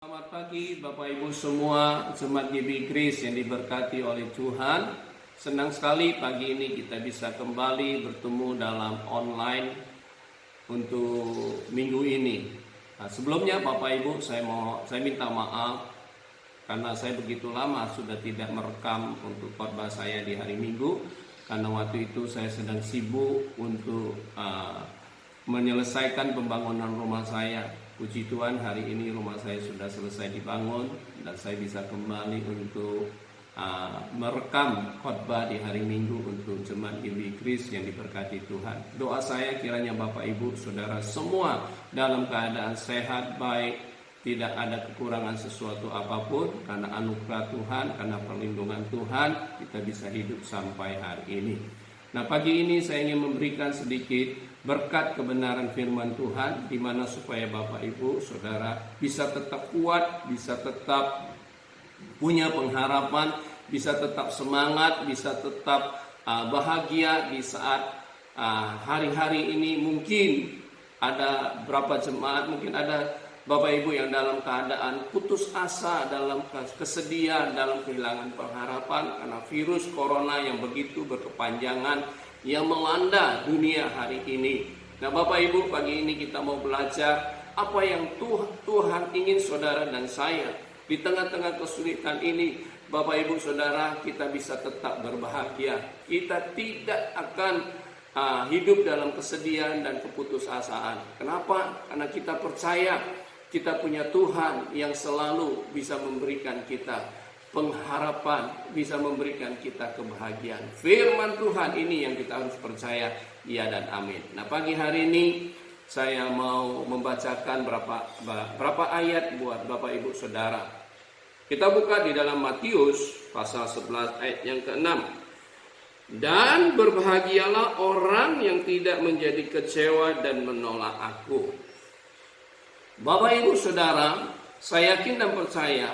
Selamat pagi Bapak Ibu semua, Jemaat GB Grace yang diberkati oleh Tuhan. Senang sekali pagi ini kita bisa kembali bertemu dalam online untuk minggu ini. Nah, sebelumnya Bapak Ibu saya minta maaf karena saya begitu lama sudah tidak merekam untuk khotbah saya di hari Minggu, karena waktu itu saya sedang sibuk untuk menyelesaikan pembangunan rumah saya. Puji Tuhan, hari ini rumah saya sudah selesai dibangun dan saya bisa kembali untuk merekam khotbah di hari Minggu untuk Jemaat GB Grace yang diberkati Tuhan. Doa saya kiranya Bapak Ibu Saudara semua dalam keadaan sehat, baik, tidak ada kekurangan sesuatu apapun, karena anugerah Tuhan, karena perlindungan Tuhan kita bisa hidup sampai hari ini. Nah, pagi ini saya ingin memberikan sedikit berkat kebenaran firman Tuhan, di mana supaya Bapak Ibu Saudara bisa tetap kuat, bisa tetap punya pengharapan, bisa tetap semangat, bisa tetap bahagia di saat hari-hari ini. Mungkin ada berapa jemaat, mungkin ada Bapak Ibu yang dalam keadaan putus asa, dalam kesedihan, dalam kehilangan pengharapan karena virus corona yang begitu berkepanjangan yang melanda dunia hari ini. Nah, Bapak Ibu, pagi ini kita mau belajar apa yang Tuhan ingin saudara dan saya di tengah-tengah kesulitan ini. Bapak Ibu Saudara, kita bisa tetap berbahagia. Kita tidak akan hidup dalam kesedihan dan keputusasaan. Kenapa? Karena kita percaya kita punya Tuhan yang selalu bisa memberikan kita pengharapan, bisa memberikan kita kebahagiaan. Firman Tuhan ini yang kita harus percaya, ya dan amin. Nah, pagi hari ini saya mau membacakan berapa ayat buat Bapak Ibu Saudara. Kita buka di dalam Matius pasal 11 ayat yang ke-6. Dan berbahagialah orang yang tidak menjadi kecewa dan menolak aku. Bapak Ibu Saudara, saya yakin dan percaya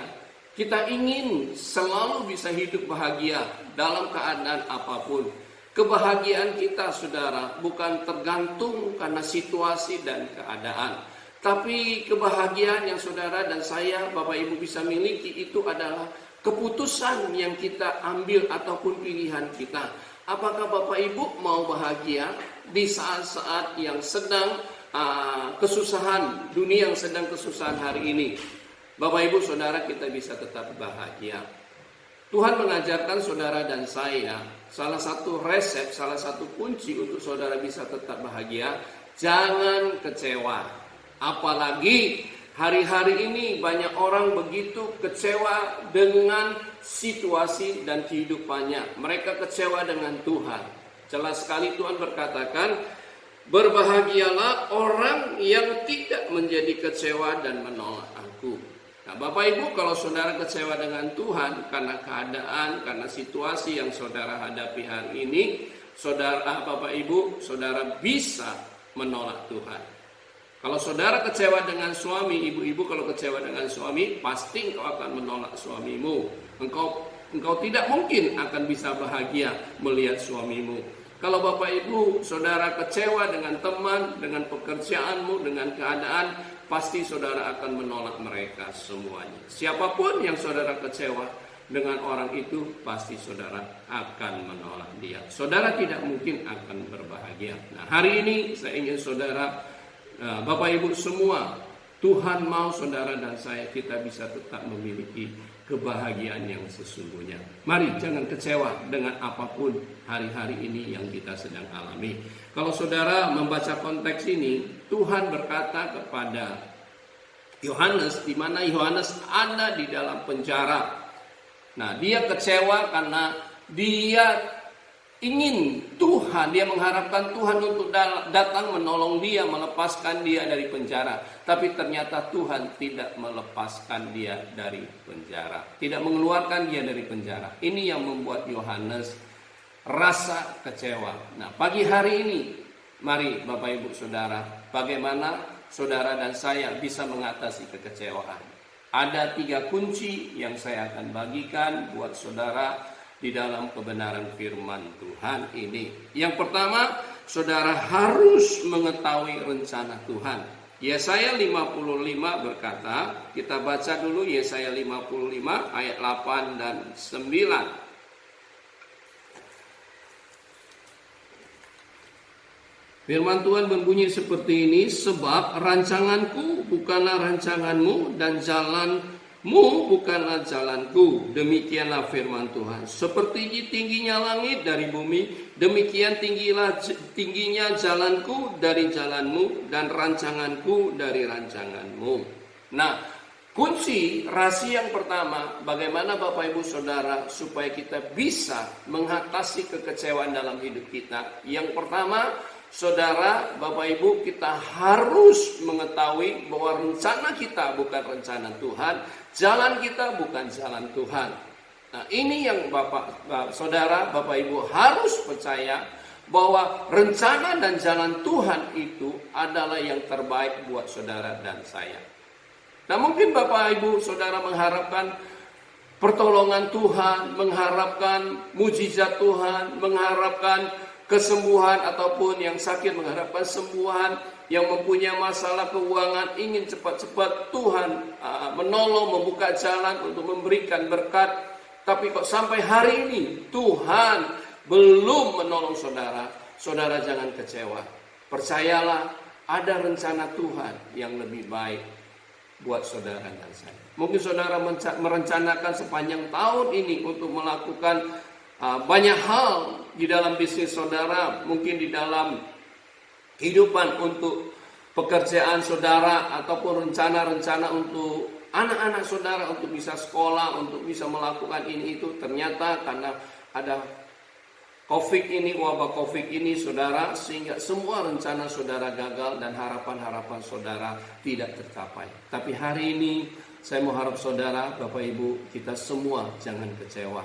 kita ingin selalu bisa hidup bahagia dalam keadaan apapun. Kebahagiaan kita, saudara, bukan tergantung karena situasi dan keadaan. Tapi kebahagiaan yang saudara dan saya, Bapak Ibu bisa miliki itu adalah keputusan yang kita ambil ataupun pilihan kita. Apakah Bapak Ibu mau bahagia di saat-saat yang sedang kesusahan, dunia yang sedang kesusahan hari ini? Bapak Ibu Saudara, kita bisa tetap bahagia. Tuhan mengajarkan saudara dan saya salah satu resep, salah satu kunci untuk saudara bisa tetap bahagia, jangan kecewa. Apalagi hari-hari ini banyak orang begitu kecewa dengan situasi dan kehidupannya. Mereka kecewa dengan Tuhan. Jelas sekali Tuhan berkatakan, berbahagialah orang yang tidak menjadi kecewa dan menolak aku. Nah, Bapak Ibu, kalau saudara kecewa dengan Tuhan karena keadaan, karena situasi yang saudara hadapi hari ini, Bapak Ibu, saudara bisa menolak Tuhan. Kalau saudara kecewa dengan suami, ibu-ibu kalau kecewa dengan suami, pasti engkau akan menolak suamimu. Engkau tidak mungkin akan bisa bahagia melihat suamimu. Kalau Bapak Ibu saudara kecewa dengan teman, dengan pekerjaanmu, dengan keadaan, pasti saudara akan menolak mereka semuanya. Siapapun yang saudara kecewa dengan orang itu, pasti saudara akan menolak dia. Saudara tidak mungkin akan berbahagia. Nah, hari ini saya ingin saudara, Bapak Ibu semua, Tuhan mau saudara dan saya kita bisa tetap memiliki kebahagiaan yang sesungguhnya. Mari jangan kecewa dengan apapun hari-hari ini yang kita sedang alami. Kalau saudara membaca konteks ini, Tuhan berkata kepada Yohanes, di mana Yohanes ada di dalam penjara. Nah, dia kecewa karena dia ingin Tuhan, dia mengharapkan Tuhan untuk datang menolong dia, melepaskan dia dari penjara. Tapi ternyata Tuhan tidak melepaskan dia dari penjara, tidak mengeluarkan dia dari penjara. Ini yang membuat Yohanes rasa kecewa. Nah, pagi hari ini, mari Bapak Ibu Saudara, bagaimana saudara dan saya bisa mengatasi kekecewaan. Ada 3 kunci yang saya akan bagikan buat saudara di dalam kebenaran firman Tuhan ini. Yang pertama, saudara harus mengetahui rencana Tuhan. Yesaya 55 berkata, kita baca dulu Yesaya 55 ayat 8 dan 9. Firman Tuhan berbunyi seperti ini, sebab rancanganku bukanlah rancanganmu dan jalanmu bukanlah jalanku. Demikianlah firman Tuhan. Seperti tingginya langit dari bumi, demikian tingginya jalanku dari jalanmu dan rancanganku dari rancanganmu. Nah, kunci rahasia yang pertama, bagaimana Bapak Ibu Saudara supaya kita bisa mengatasi kekecewaan dalam hidup kita. Yang pertama, Saudara, Bapak Ibu, kita harus mengetahui bahwa rencana kita bukan rencana Tuhan, jalan kita bukan jalan Tuhan. Nah, ini yang Saudara, Bapak Ibu harus percaya bahwa rencana dan jalan Tuhan itu adalah yang terbaik buat saudara dan saya. Nah, mungkin Bapak Ibu Saudara mengharapkan pertolongan Tuhan, mengharapkan mujizat Tuhan, mengharapkan kesembuhan, ataupun yang sakit mengharapkan sembuhan, yang mempunyai masalah keuangan ingin cepat-cepat Tuhan menolong, membuka jalan untuk memberikan berkat. Tapi kok sampai hari ini Tuhan belum menolong saudara, saudara jangan kecewa. Percayalah, ada rencana Tuhan yang lebih baik buat saudara dan saya. Mungkin saudara merencanakan sepanjang tahun ini untuk melakukan banyak hal di dalam bisnis saudara, mungkin di dalam kehidupan untuk pekerjaan saudara, ataupun rencana-rencana untuk anak-anak saudara untuk bisa sekolah, untuk bisa melakukan ini itu. Ternyata karena ada COVID ini, wabah COVID ini saudara, sehingga semua rencana saudara gagal dan harapan-harapan saudara tidak tercapai. Tapi hari ini saya mau harap saudara, Bapak Ibu, kita semua jangan kecewa.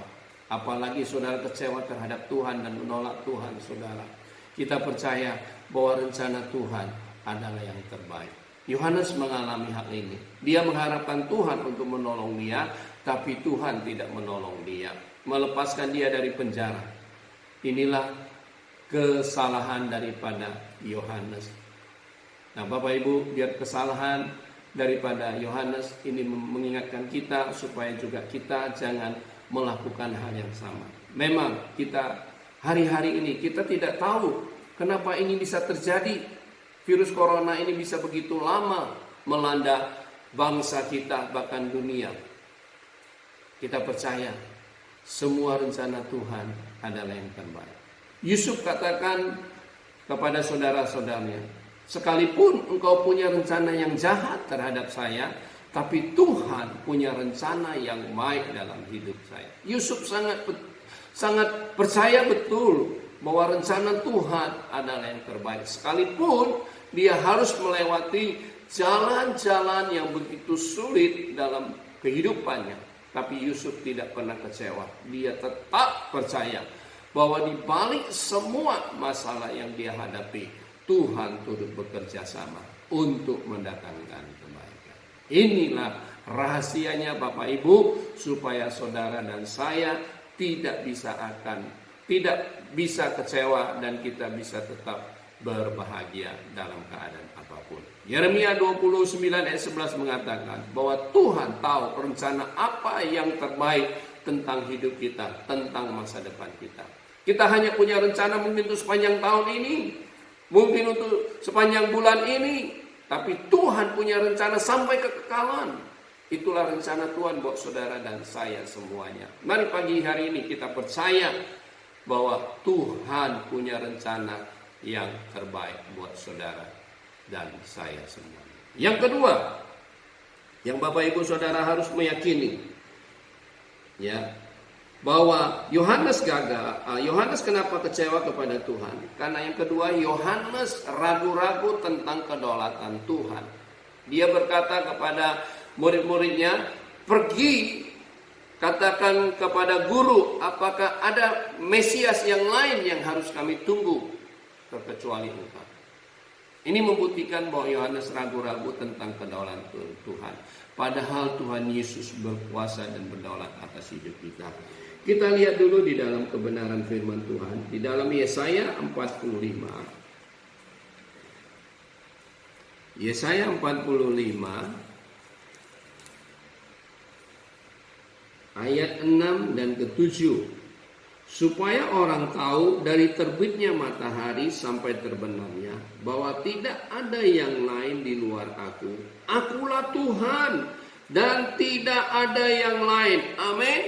Apalagi saudara kecewa terhadap Tuhan dan menolak Tuhan saudara. Kita percaya bahwa rencana Tuhan adalah yang terbaik. Yohanes mengalami hal ini. Dia mengharapkan Tuhan untuk menolong dia, tapi Tuhan tidak menolong dia, melepaskan dia dari penjara. Inilah kesalahan daripada Yohanes. Nah, Bapak Ibu, biar kesalahan daripada Yohanes ini mengingatkan kita supaya juga kita jangan melakukan hal yang sama. Memang kita hari-hari ini kita tidak tahu kenapa ini bisa terjadi. Virus corona ini bisa begitu lama melanda bangsa kita, bahkan dunia. Kita percaya semua rencana Tuhan adalah yang terbaik. Yusuf katakan kepada saudara-saudaranya, sekalipun engkau punya rencana yang jahat terhadap saya, tapi Tuhan punya rencana yang baik dalam hidup saya. Yusuf sangat percaya betul bahwa rencana Tuhan adalah yang terbaik. Sekalipun dia harus melewati jalan-jalan yang begitu sulit dalam kehidupannya, tapi Yusuf tidak pernah kecewa. Dia tetap percaya bahwa di balik semua masalah yang dia hadapi, Tuhan turut bekerja sama untuk mendatangkan kebaikan. Inilah rahasianya Bapak Ibu, supaya saudara dan saya tidak bisa kecewa dan kita bisa tetap berbahagia dalam keadaan apapun. Yeremia 29 ayat 11 mengatakan bahwa Tuhan tahu rencana apa yang terbaik tentang hidup kita, tentang masa depan kita. Kita hanya punya rencana mungkin untuk sepanjang tahun ini, mungkin untuk sepanjang bulan ini, tapi Tuhan punya rencana sampai kekekalan. Itulah rencana Tuhan buat saudara dan saya semuanya. Mari pagi hari ini kita percaya bahwa Tuhan punya rencana yang terbaik buat saudara dan saya semuanya. Yang kedua, yang Bapak Ibu Saudara harus meyakini, ya, bahwa Yohanes gagal. Yohanes kenapa kecewa kepada Tuhan? Karena yang kedua, Yohanes ragu-ragu tentang kedaulatan Tuhan. Dia berkata kepada murid-muridnya, pergi katakan kepada guru, apakah ada Mesias yang lain yang harus kami tunggu terkecuali engkau. Ini membuktikan bahwa Yohanes ragu-ragu tentang kedaulatan Tuhan. Padahal Tuhan Yesus berkuasa dan berdaulat atas hidup kita. Kita lihat dulu di dalam kebenaran firman Tuhan. Di dalam Yesaya 45. Yesaya 45 ayat 6 dan ke-7. Supaya orang tahu dari terbitnya matahari sampai terbenamnya bahwa tidak ada yang lain di luar aku. Akulah Tuhan dan tidak ada yang lain. Amin.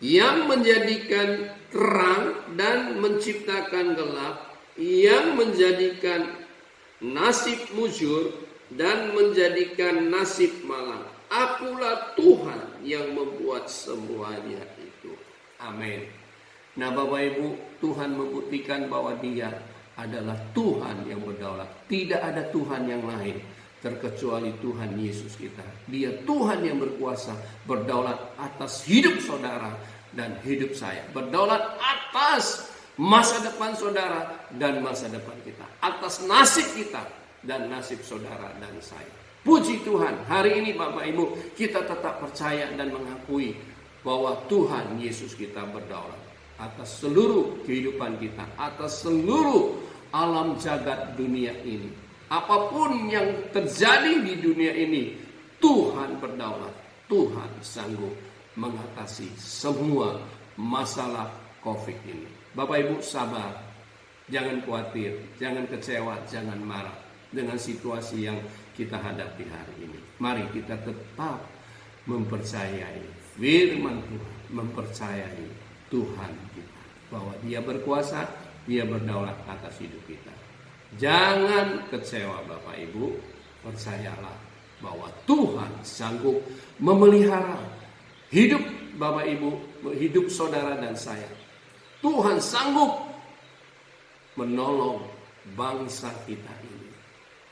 Yang menjadikan terang dan menciptakan gelap, yang menjadikan nasib mujur dan menjadikan nasib malam. Akulah Tuhan yang membuat semuanya itu. Amin. Nah Bapak Ibu, Tuhan membuktikan bahwa Dia adalah Tuhan yang berdaulat. Tidak ada Tuhan yang lain terkecuali Tuhan Yesus kita. Dia Tuhan yang berkuasa, berdaulat atas hidup saudara dan hidup saya. Berdaulat atas masa depan saudara dan masa depan kita. Atas nasib kita dan nasib saudara dan saya. Puji Tuhan, hari ini Bapak Ibu, kita tetap percaya dan mengakui bahwa Tuhan Yesus kita berdaulat atas seluruh kehidupan kita, atas seluruh alam jagat dunia ini. Apapun yang terjadi di dunia ini, Tuhan berdaulat. Tuhan sanggup mengatasi semua masalah COVID ini. Bapak Ibu sabar, jangan khawatir, jangan kecewa, jangan marah dengan situasi yang kita hadapi hari ini. Mari kita tetap mempercayai firman Tuhan, mempercayai Tuhan kita, bahwa Dia berkuasa, Dia berdaulat atas hidup kita. Jangan kecewa Bapak Ibu, percayalah bahwa Tuhan sanggup memelihara hidup Bapak Ibu, hidup saudara dan saya. Tuhan sanggup menolong bangsa kita ini.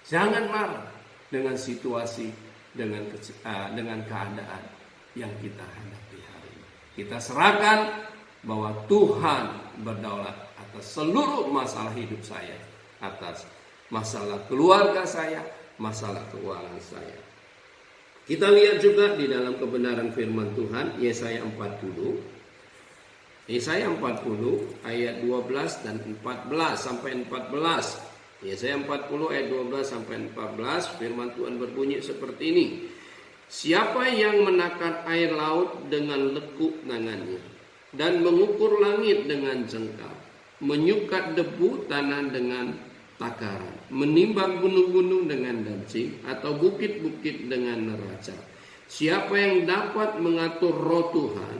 Jangan marah dengan situasi, dengan keadaan yang kita hadapi hari ini. Kita serahkan bahwa Tuhan berdaulat atas seluruh masalah hidup saya, atas masalah keluarga saya, masalah keuangan saya. Kita lihat juga di dalam kebenaran firman Tuhan, Yesaya 40. Yesaya 40 ayat 12 dan 14 sampai 14. Yesaya 40 ayat 12 sampai 14, firman Tuhan berbunyi seperti ini. Siapa yang menakar air laut dengan lekuk tangannya dan mengukur langit dengan jengkal, menyukat debu tanah dengan takaran, menimbang gunung-gunung dengan dancing atau bukit-bukit dengan neraca. Siapa yang dapat mengatur roh Tuhan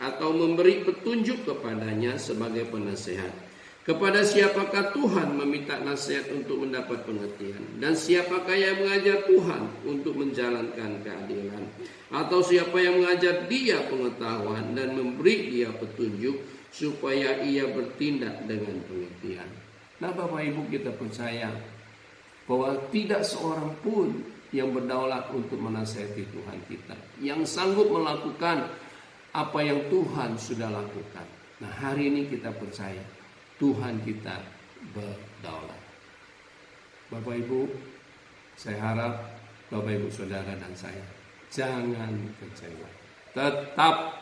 atau memberi petunjuk kepadanya sebagai penasehat? Kepada siapakah Tuhan meminta nasihat untuk mendapat pengertian? Dan siapakah yang mengajar Tuhan untuk menjalankan keadilan? Atau siapa yang mengajar dia pengetahuan dan memberi dia petunjuk supaya ia bertindak dengan pengertian? Nah Bapak Ibu, kita percaya bahwa tidak seorang pun yang berdaulat untuk menasihati Tuhan kita, yang sanggup melakukan apa yang Tuhan sudah lakukan. Nah hari ini kita percaya Tuhan kita berdaulat. Bapak Ibu, saya harap Bapak Ibu saudara dan saya jangan kecewa. Tetap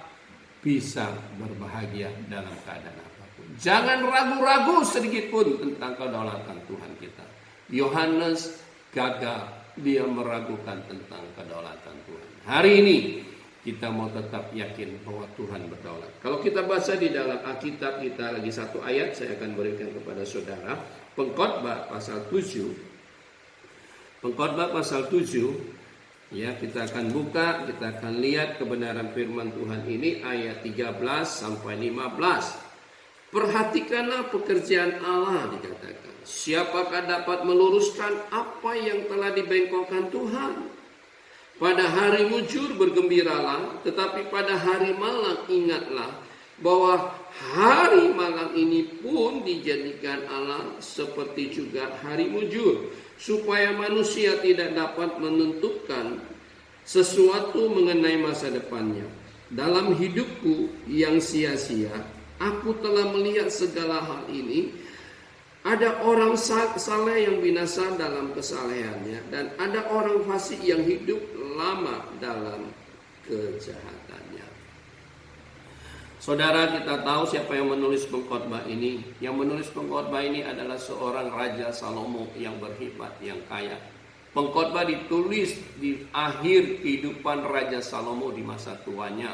bisa berbahagia dalam keadaan apapun. Jangan ragu-ragu sedikit pun tentang kedaulatan Tuhan kita. Yohanes gagal, dia meragukan tentang kedaulatan Tuhan. Hari ini kita mau tetap yakin bahwa Tuhan berdaulat. Kalau kita baca di dalam Alkitab kita lagi satu ayat saya akan berikan kepada saudara. Pengkhotbah pasal 7. Pengkhotbah pasal 7. Ya, kita akan buka, kita akan lihat kebenaran firman Tuhan ini ayat 13 sampai 15. Perhatikanlah pekerjaan Allah, dikatakan. Siapakah dapat meluruskan apa yang telah dibengkokkan Tuhan? Pada hari mujur bergembiralah, tetapi pada hari malang ingatlah bahwa hari malang ini pun dijadikan Allah seperti juga hari mujur, supaya manusia tidak dapat menentukan sesuatu mengenai masa depannya. Dalam hidupku yang sia-sia, aku telah melihat segala hal ini. Ada orang saleh yang binasa dalam kesalehannya, dan ada orang fasik yang hidup lama dalam kejahatannya. Saudara, kita tahu siapa yang menulis pengkhotbah ini. Yang menulis pengkhotbah ini adalah seorang Raja Salomo yang berhebat, yang kaya. Pengkhotbah ditulis di akhir kehidupan Raja Salomo di masa tuanya.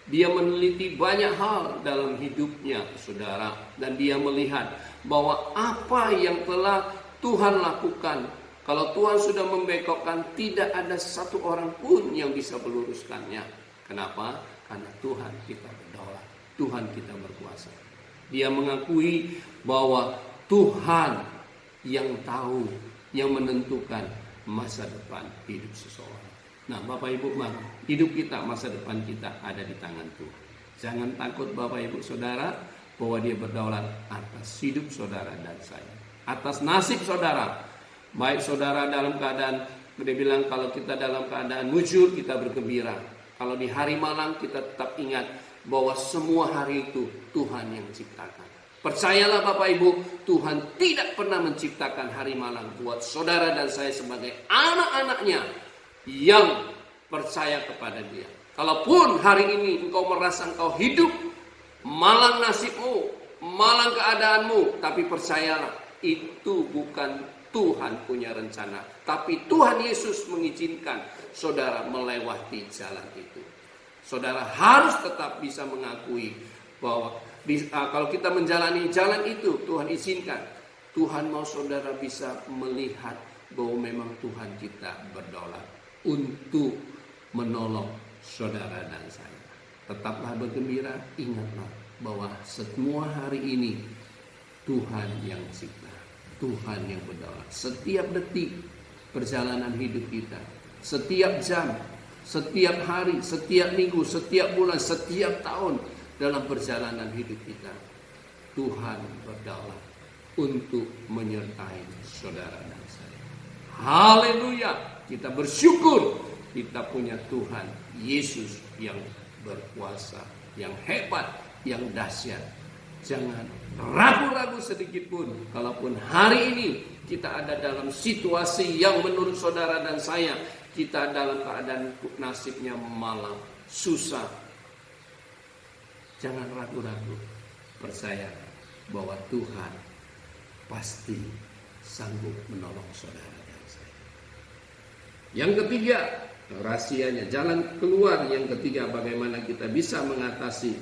Dia meneliti banyak hal dalam hidupnya, saudara. Dan dia melihat bahwa apa yang telah Tuhan lakukan, kalau Tuhan sudah membengkokkan, tidak ada satu orang pun yang bisa meluruskannya. Kenapa? Karena Tuhan kita berdaulat, Tuhan kita berkuasa. Dia mengakui bahwa Tuhan yang tahu, yang menentukan masa depan hidup seseorang. Nah, Bapak Ibu, hidup kita, masa depan kita ada di tangan Tuhan. Jangan takut Bapak Ibu Saudara, bahwa Dia berdaulat atas hidup saudara dan saya, atas nasib saudara. Baik saudara dalam keadaan, dia bilang kalau kita dalam keadaan mujur, kita bergembira. Kalau di hari malang, kita tetap ingat bahwa semua hari itu Tuhan yang menciptakan. Percayalah Bapak Ibu, Tuhan tidak pernah menciptakan hari malang buat saudara dan saya sebagai anak-anaknya yang percaya kepada Dia. Kalaupun hari ini engkau merasa engkau hidup malang nasibmu, malang keadaanmu, tapi percayalah, itu bukan Tuhan punya rencana, tapi Tuhan Yesus mengizinkan saudara melewati jalan itu. Saudara harus tetap bisa mengakui bahwa kalau kita menjalani jalan itu, Tuhan izinkan. Tuhan mau saudara bisa melihat bahwa memang Tuhan kita berdaulat untuk menolong saudara dan saya. Tetaplah bergembira, ingatlah bahwa semua hari ini Tuhan yang cipta, Tuhan yang berdaulat. Setiap detik perjalanan hidup kita, setiap jam, setiap hari, setiap minggu, setiap bulan, setiap tahun dalam perjalanan hidup kita, Tuhan berdaulat untuk menyertai saudara dan saya. Haleluya, kita bersyukur kita punya Tuhan Yesus yang berkuasa, yang hebat, yang dahsyat. Jangan ragu-ragu sedikit pun. Kalaupun hari ini kita ada dalam situasi yang menurut saudara dan saya, kita dalam keadaan nasibnya malang, susah, jangan ragu-ragu. Percaya bahwa Tuhan pasti sanggup menolong saudara dan saya. Yang ketiga, rahasianya, jalan keluar yang ketiga, bagaimana kita bisa mengatasi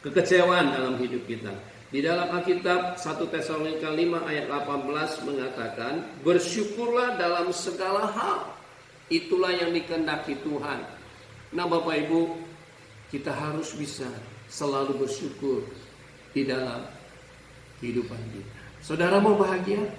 kekecewaan dalam hidup kita. Di dalam Alkitab 1 Tesalonika 5 ayat 18 mengatakan, bersyukurlah dalam segala hal, itulah yang dikehendaki Tuhan. Nah Bapak Ibu, kita harus bisa selalu bersyukur di dalam kehidupan kita. Saudara mau bahagia?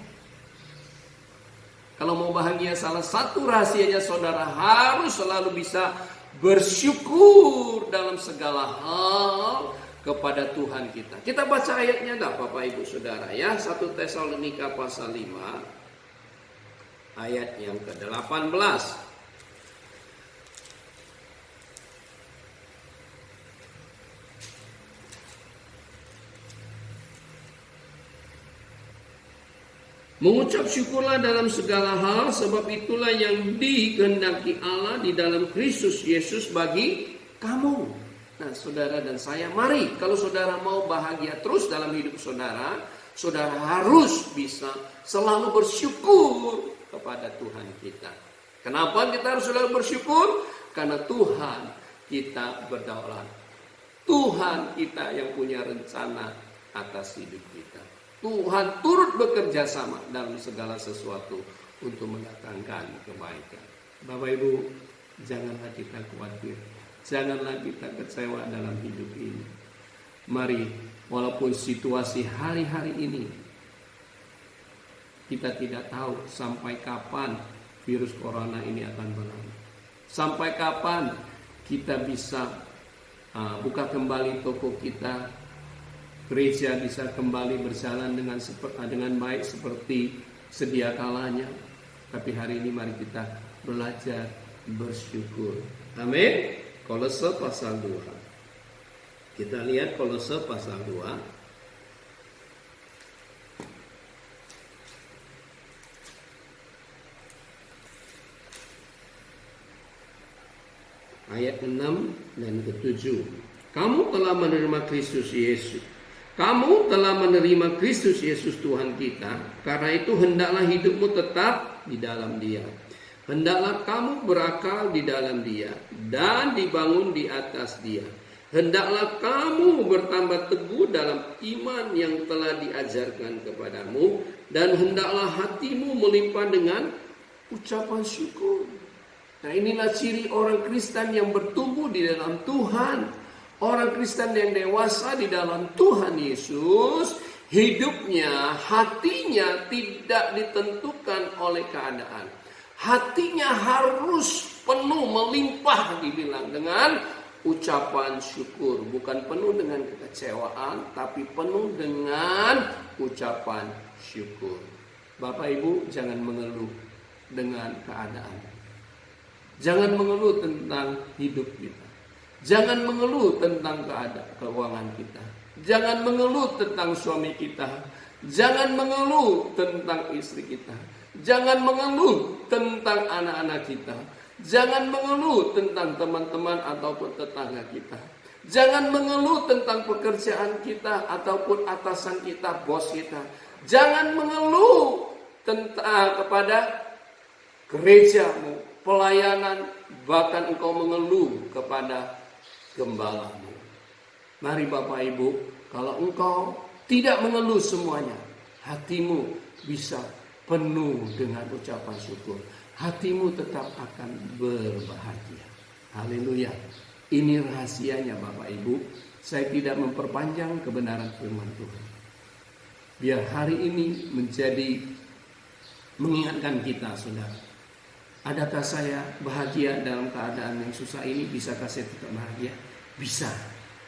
Kalau mau bahagia, salah satu rahasianya saudara harus selalu bisa bersyukur dalam segala hal kepada Tuhan kita. Kita baca ayatnya dah Bapak Ibu Saudara ya. 1 Tesalonika pasal 5 ayat yang ke-18. Mengucap syukurlah dalam segala hal, sebab itulah yang dikehendaki Allah di dalam Kristus Yesus bagi kamu. Nah saudara dan saya, mari kalau saudara mau bahagia terus dalam hidup saudara, saudara harus bisa selalu bersyukur kepada Tuhan kita. Kenapa kita harus selalu bersyukur? Karena Tuhan kita berdaulat. Tuhan kita yang punya rencana atas hidup kita. Tuhan turut bekerja sama dalam segala sesuatu untuk mendatangkan kebaikan. Bapak Ibu, janganlah kita khawatir, janganlah kita kecewa dalam hidup ini. Mari, walaupun situasi hari-hari ini, kita tidak tahu sampai kapan virus corona ini akan berlalu. Sampai kapan kita bisa buka kembali toko kita, gereja bisa kembali berjalan dengan baik seperti sedia kalanya. Tapi hari ini mari kita belajar bersyukur. Amin. Kolose pasal 2. Kita lihat Kolose pasal 2. Ayat 6 dan ke-7. Kamu telah menerima Kristus Yesus. Kamu telah menerima Kristus Yesus Tuhan kita. Karena itu hendaklah hidupmu tetap di dalam Dia. Hendaklah kamu berakal di dalam Dia dan dibangun di atas Dia. Hendaklah kamu bertambah teguh dalam iman yang telah diajarkan kepadamu, dan hendaklah hatimu melimpah dengan ucapan syukur. Nah, inilah ciri orang Kristen yang bertumbuh di dalam Tuhan. Orang Kristen yang dewasa di dalam Tuhan Yesus, hidupnya, hatinya tidak ditentukan oleh keadaan. Hatinya harus penuh, melimpah, dibilang, dengan ucapan syukur. Bukan penuh dengan kekecewaan, tapi penuh dengan ucapan syukur. Bapak Ibu, jangan mengeluh dengan keadaan. Jangan mengeluh tentang hidup kita. Jangan mengeluh tentang keadaan keuangan kita. Jangan mengeluh tentang suami kita. Jangan mengeluh tentang istri kita. Jangan mengeluh tentang anak-anak kita. Jangan mengeluh tentang teman-teman ataupun tetangga kita. Jangan mengeluh tentang pekerjaan kita ataupun atasan kita, bos kita. Jangan mengeluh tentang kepada gerejamu, pelayanan, bahkan engkau mengeluh kepada gembalamu. Mari Bapak Ibu, kalau engkau tidak mengeluh semuanya, hatimu bisa penuh dengan ucapan syukur. Hatimu tetap akan berbahagia. Haleluya. Ini rahasianya Bapak Ibu. Saya tidak memperpanjang kebenaran firman Tuhan. Biar hari ini menjadi mengingatkan kita, saudara. Adakah saya bahagia dalam keadaan yang susah ini? Bisakah saya tetap bahagia? Bisa.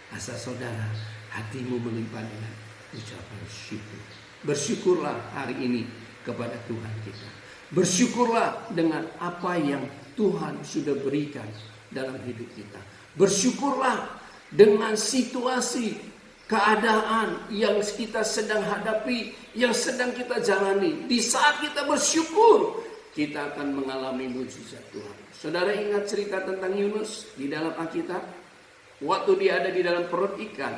Asal saudara hatimu melimpah dengan ucapan syukur. Bersyukurlah hari ini kepada Tuhan kita. Bersyukurlah dengan apa yang Tuhan sudah berikan dalam hidup kita. Bersyukurlah dengan situasi, keadaan yang kita sedang hadapi, yang sedang kita jalani. Di saat kita bersyukur, kita akan mengalami mujizat Tuhan. Saudara ingat cerita tentang Yunus di dalam Alkitab? Waktu dia ada di dalam perut ikan,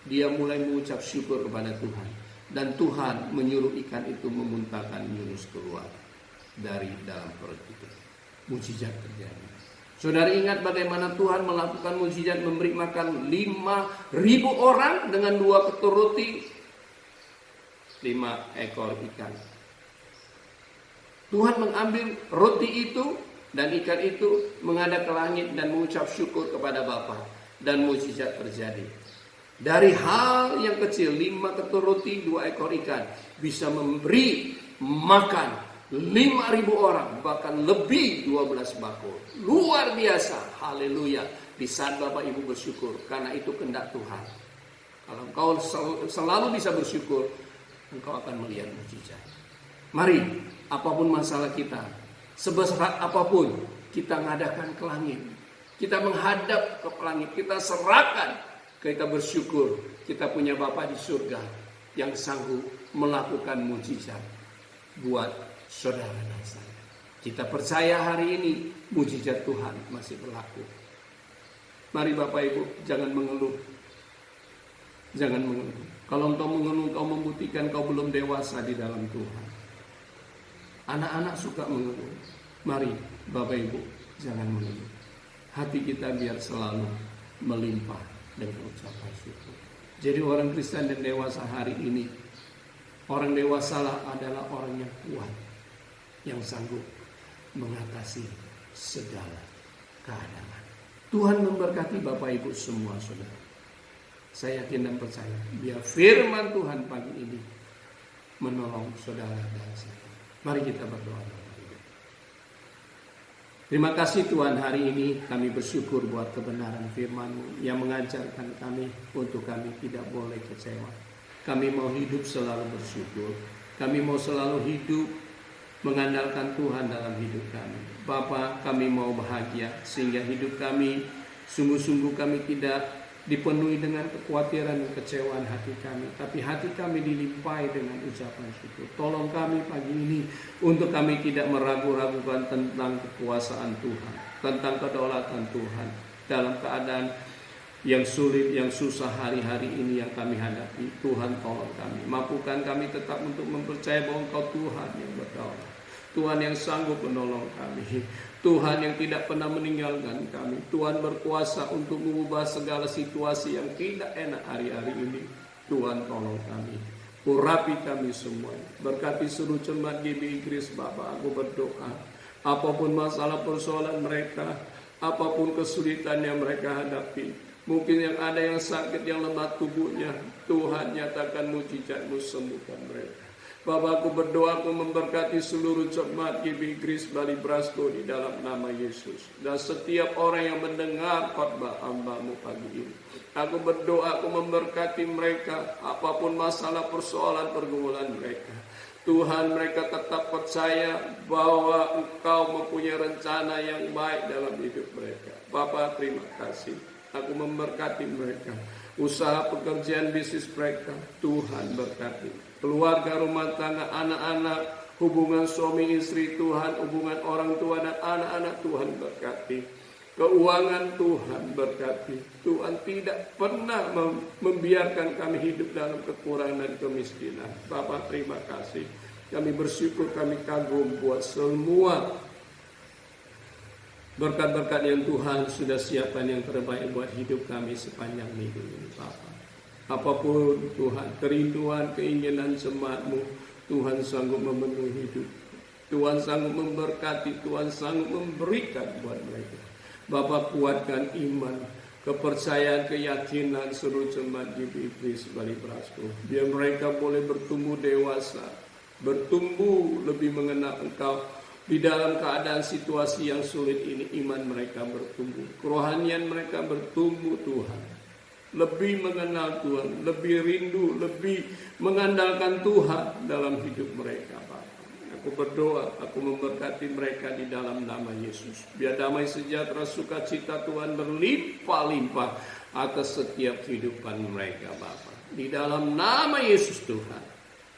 dia mulai mengucap syukur kepada Tuhan. Dan Tuhan menyuruh ikan itu memuntahkan Yunus keluar dari dalam perut itu. Mujizat terjadi. Saudara ingat bagaimana Tuhan melakukan mujizat, memberi makan 5.000 orang dengan 2 ketur roti, 5 ekor ikan. Tuhan mengambil roti itu dan ikan itu, menghadap ke langit dan mengucap syukur kepada Bapa, dan mujizat terjadi. Dari hal yang kecil, 5 ketur roti, 2 ekor ikan, bisa memberi makan 5.000 orang, bahkan lebih 12 bakul. Luar biasa, haleluya. Di saat Bapak Ibu bersyukur, karena itu kehendak Tuhan. Kalau engkau selalu bisa bersyukur, engkau akan melihat mujizat. Mari, apapun masalah kita, sebesar apapun, kita ngadakan ke langit. Kita menghadap ke langit, kita serahkan. Kita bersyukur, kita punya Bapa di surga yang sanggup melakukan mujizat buat saudara dan saya. Kita percaya hari ini mujizat Tuhan masih berlaku. Mari Bapak Ibu, jangan mengeluh. Jangan mengeluh. Kalau engkau mengeluh, engkau membuktikan kau belum dewasa di dalam Tuhan. Anak-anak suka mengeluh. Mari Bapak Ibu, jangan mengeluh. Hati kita biar selalu melimpah dengan ucapan syukur. Jadi orang Kristen dan dewasa hari ini, orang dewasalah adalah orang yang kuat, yang sanggup mengatasi segala keadaan. Tuhan memberkati Bapak Ibu semua saudara. Saya yakin dan percaya, biar firman Tuhan pagi ini menolong saudara dan saya. Mari kita berdoa. Terima kasih Tuhan, hari ini kami bersyukur buat kebenaran firman-Mu yang mengajarkan kami untuk kami tidak boleh kecewa. Kami mau hidup selalu bersyukur. Kami mau selalu hidup mengandalkan Tuhan dalam hidup kami. Bapa, kami mau bahagia sehingga hidup kami sungguh-sungguh kami tidak dipenuhi dengan kekhawatiran dan kecewaan hati kami, tapi hati kami dilimpahi dengan ucapan syukur. Tolong kami pagi ini untuk kami tidak meragu-ragukan tentang kekuasaan Tuhan, tentang kedaulatan Tuhan dalam keadaan yang sulit, yang susah hari-hari ini yang kami hadapi. Tuhan tolong kami, mampukan kami tetap untuk mempercayai bahwa Engkau Tuhan yang berdaulat, Tuhan yang sanggup menolong kami, Tuhan yang tidak pernah meninggalkan kami. Tuhan berkuasa untuk mengubah segala situasi yang tidak enak hari-hari ini. Tuhan tolong kami, urapi kami semuanya, berkati seluruh jemaat GB Inggris. Bapa, aku berdoa, apapun masalah persoalan mereka, apapun kesulitan yang mereka hadapi, mungkin yang ada yang sakit, yang lemah tubuhnya, Tuhan nyatakan mujizat-Mu, sembuhkan mereka. Bapa, aku berdoa, aku memberkati seluruh jemaat GB Grace Bali Brasco di dalam nama Yesus. Dan setiap orang yang mendengar khotbah hamba-Mu pagi ini, aku berdoa, aku memberkati mereka, apapun masalah persoalan pergumulan mereka. Tuhan, mereka tetap percaya bahwa Engkau mempunyai rencana yang baik dalam hidup mereka. Bapa, terima kasih. Aku memberkati mereka, usaha pekerjaan bisnis mereka, Tuhan berkati. Keluarga, rumah tangga, anak-anak, hubungan suami istri, Tuhan, hubungan orang tua dan anak-anak, Tuhan berkati. Keuangan, Tuhan berkati. Tuhan tidak pernah membiarkan kami hidup dalam kekurangan dan kemiskinan. Bapak, terima kasih. Kami bersyukur, kami kagum buat semua berkat-berkat yang Tuhan sudah siapkan yang terbaik buat hidup kami sepanjang minggu ini, Bapak. Apapun Tuhan, kerinduan, keinginan jemaat-Mu, Tuhan sanggup memenuhi hidup. Tuhan sanggup memberkati, Tuhan sanggup memberikan buat mereka. Bapak, kuatkan iman, kepercayaan, keyakinan seluruh jemaat GB Grace Bali Brasco. Biar mereka boleh bertumbuh dewasa, bertumbuh lebih mengenal Engkau. Di dalam keadaan situasi yang sulit ini, iman mereka bertumbuh, kerohanian mereka bertumbuh, Tuhan. Lebih mengenal Tuhan, lebih rindu, lebih mengandalkan Tuhan dalam hidup mereka, Bapak. Aku berdoa, aku memberkati mereka di dalam nama Yesus. Biar damai sejahtera, sukacita Tuhan berlimpah-limpah atas setiap kehidupan mereka, Bapak. Di dalam nama Yesus Tuhan,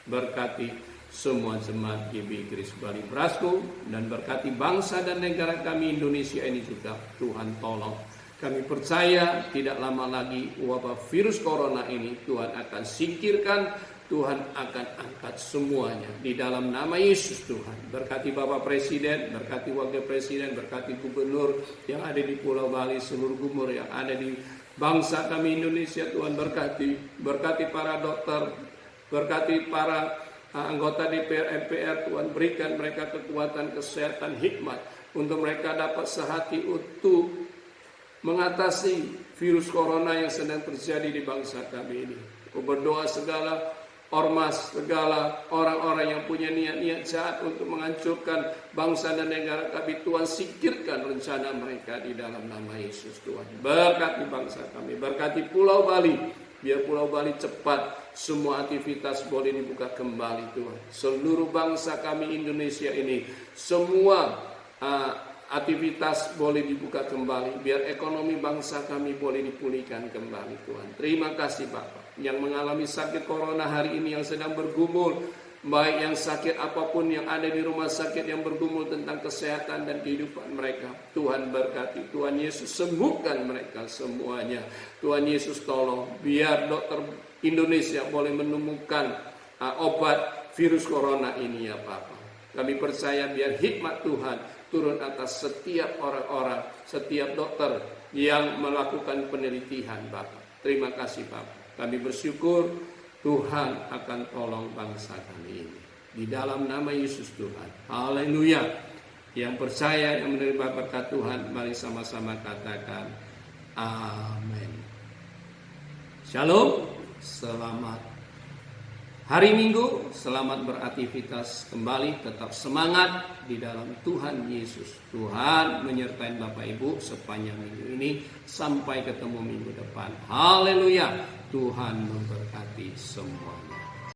berkati semua jemaat GB Grace Bali Brasco, dan berkati bangsa dan negara kami Indonesia ini juga, Tuhan tolong. Kami percaya tidak lama lagi wabah virus corona ini Tuhan akan singkirkan, Tuhan akan angkat semuanya di dalam nama Yesus Tuhan. Berkati Bapak Presiden, berkati Wakil Presiden, berkati Gubernur yang ada di Pulau Bali, seluruh gubernur yang ada di bangsa kami Indonesia, Tuhan berkati. Berkati para dokter, berkati para anggota DPR, MPR, Tuhan berikan mereka kekuatan, kesehatan, hikmat untuk mereka dapat sehati untuk mengatasi virus corona yang sedang terjadi di bangsa kami ini. Aku berdoa segala ormas, segala orang-orang yang punya niat-niat jahat untuk menghancurkan bangsa dan negara kami, Tuhan singkirkan rencana mereka di dalam nama Yesus Tuhan. Berkati bangsa kami, berkati Pulau Bali, biar Pulau Bali cepat semua aktivitas boleh dibuka kembali, Tuhan. Seluruh bangsa kami Indonesia ini, semua aktivitas boleh dibuka kembali, biar ekonomi bangsa kami boleh dipulihkan kembali, Tuhan. Terima kasih Bapak, yang mengalami sakit corona hari ini, yang sedang bergumul, baik yang sakit apapun yang ada di rumah sakit, yang bergumul tentang kesehatan dan kehidupan mereka, Tuhan berkati. Tuhan Yesus sembuhkan mereka semuanya. Tuhan Yesus tolong, biar dokter Indonesia boleh menemukan obat virus corona ini ya Bapak. Kami percaya biar hikmat Tuhan turun atas setiap orang-orang, setiap dokter yang melakukan penelitian, Bapak. Terima kasih, Bapak. Kami bersyukur Tuhan akan tolong bangsa kami ini. Di dalam nama Yesus Tuhan. Haleluya. Yang percaya, yang menerima berkat Tuhan, mari sama-sama katakan amin. Shalom. Selamat hari Minggu, selamat beraktivitas kembali, tetap semangat di dalam Tuhan Yesus. Tuhan menyertai Bapak Ibu sepanjang minggu ini sampai ketemu minggu depan. Haleluya. Tuhan memberkati semuanya.